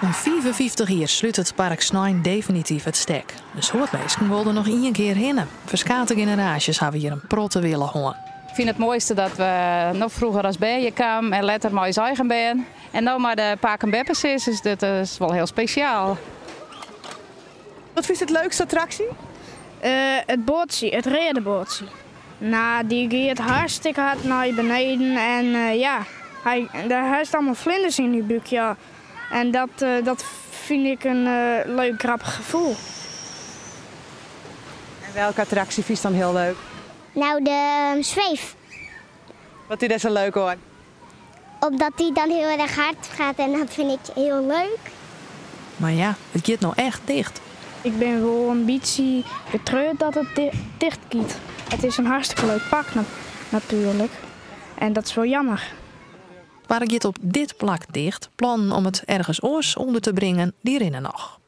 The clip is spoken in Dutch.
Een 55 jaar sluit het park Snein definitief het stek. De soort mensen wilden nog één keer hinnen. Verschillende generaties hebben hier een protte willen horen. Ik vind het mooiste dat we nog vroeger als bijen kwamen en later maar als eigen bijen. En nu maar de Pakenbeppers is, dus dat is wel heel speciaal. Wat vind je het leukste attractie? Het bootje, het redenbootje. Nou, die gaat hartstikke hard naar beneden en daar is allemaal vlinders in die buik, ja. En dat vind ik een leuk, grappig gevoel. En welke attractie vind je dan heel leuk? Nou, de zweef. Wat is dat zo leuk hoor? Omdat die dan heel erg hard gaat en dat vind ik heel leuk. Maar ja, het gaat nou echt dicht. Ik ben wel een beetje getreurd dat het dicht gaat. Het is een hartstikke leuk park natuurlijk. En dat is wel jammer. Het park gaat op dit plak dicht. Plannen om het ergens oors onder te brengen, die rennen nog.